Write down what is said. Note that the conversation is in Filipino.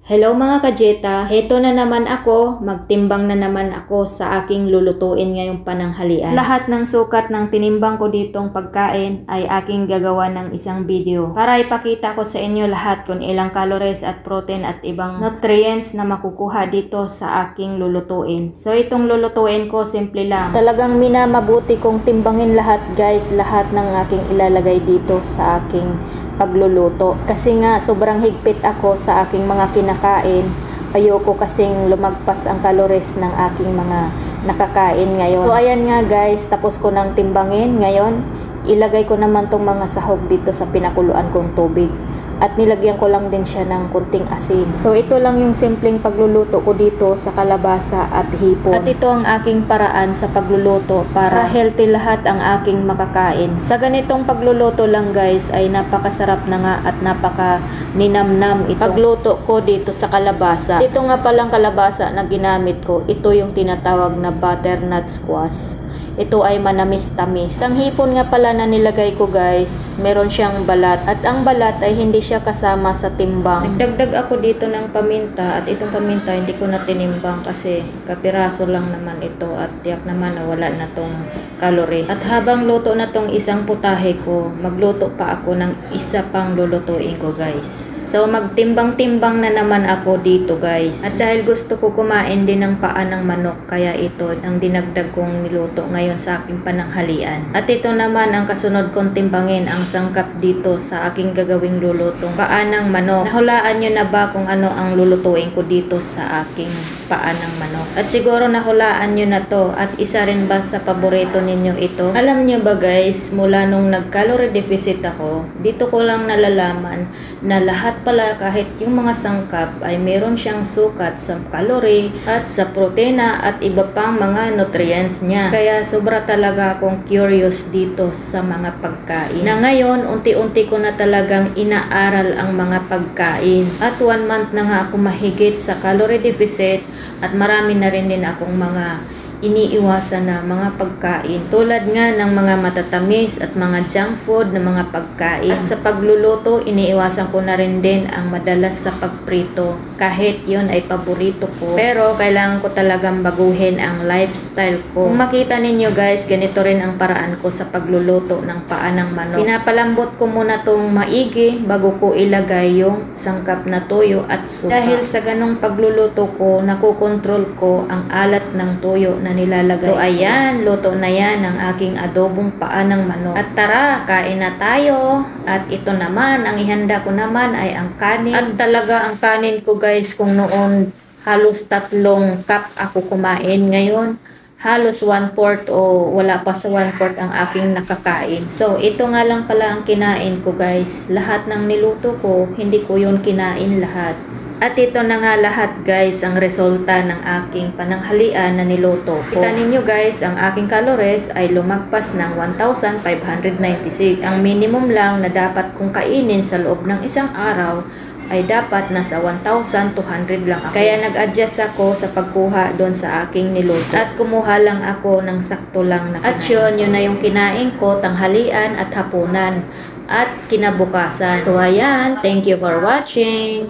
Hello mga kajeta, heto na naman ako, magtimbang na naman ako sa aking lulutuin ngayong pananghalian. Lahat ng sukat ng tinimbang ko ditong pagkain ay aking gagawa ng isang video para ipakita ko sa inyo lahat kung ilang calories at protein at ibang nutrients na makukuha dito sa aking lulutuin. So itong lulutuin ko simple lang. Talagang minamabuti kong timbangin lahat guys, lahat ng aking ilalagay dito sa aking pagluluto. Kasi nga sobrang higpit ako sa aking mga kinakain. Ayoko kasing lumagpas ang calories ng aking mga nakakain ngayon. So ayan nga guys, tapos ko nang timbangin. Ngayon, ilagay ko naman tong mga sahog dito sa pinakuluan kong tubig. At nilagyan ko lang din siya ng kunting asin. So ito lang yung simpleng pagluluto ko dito sa kalabasa at hipon. At ito ang aking paraan sa pagluluto para healthy lahat ang aking makakain. Sa ganitong pagluluto lang guys ay napakasarap na nga at napaka ninamnam ito. Pagluto ko dito sa kalabasa. Ito nga palang kalabasa na ginamit ko. Ito yung tinatawag na butternut squash. Ito ay manamis-tamis. Ang hipon nga pala na nilagay ko guys, meron siyang balat. At ang balat ay hindi siya kasama sa timbang. Nagdagdag ako dito ng paminta at itong paminta hindi ko na tinimbang kasi kapiraso lang naman ito at tiyak naman na wala na tong calories. At habang luto na tong isang putahe ko, magluto pa ako ng isa pang lulutuin ko guys. So magtimbang-timbang na naman ako dito guys. At dahil gusto ko kumain din ng paa ng manok, kaya ito ang dinagdag kong niluto ngayon sa aking pananghalian. At ito naman ang kasunod kong timbangin, ang sangkap dito sa aking gagawing lulutong paa ng manok. Nahulaan nyo na ba kung ano ang lulutuin ko dito sa aking paa ng manok? At siguro nahulaan nyo na to at isa rin ba sa paborito ninyo ito? Alam nyo ba guys, mula nung nag-calorie deficit ako, dito ko lang nalalaman na lahat pala kahit yung mga sangkap ay meron siyang sukat sa calorie at sa protina at iba pang mga nutrients niya. Kaya sobra talaga akong curious dito sa mga pagkain. Na ngayon, unti-unti ko na talagang inaaral ang mga pagkain. At 1 month na nga ako mahigit sa calorie deficit at marami na rin din akong mga iniiwasan na mga pagkain. Tulad nga ng mga matatamis at mga junk food na mga pagkain. At sa pagluluto, iniiwasan ko na rin din ang madalas sa pagprito. Kahit yun ay paborito ko. Pero kailangan ko talagang baguhin ang lifestyle ko. Kung makita ninyo guys, ganito rin ang paraan ko sa pagluluto ng paa ng manok. Pinapalambot ko muna tong maigi bago ko ilagay yung sangkap na toyo at suka. Dahil sa ganong pagluluto ko, nakokontrol ko ang alat ng toyo na nilalagay. So ayan, luto na yan ang aking adobong paa ng manok. At tara, kain na tayo. At ito naman, ang ihanda ko naman ay ang kanin. At talaga ang kanin ko guys, kung noon halos 3 cup ako kumain, ngayon halos 1/4 o wala pa sa 1/4 ang aking nakakain. So ito nga lang pala ang kinain ko guys. Lahat ng niluto ko, hindi ko yun kinain lahat. At ito na nga lahat guys ang resulta ng aking pananghalian na niluto ko. Kita ninyo guys, ang aking calories ay lumagpas ng 1,596. Ang minimum lang na dapat kong kainin sa loob ng isang araw ay dapat nasa 1,200 lang ako. Kaya nag-adjust ako sa pagkuha doon sa aking niluto. At kumuha lang ako ng sakto lang na kinain. At yun na yung kinain ko, tanghalian at hapunan at kinabukasan. So ayan, thank you for watching.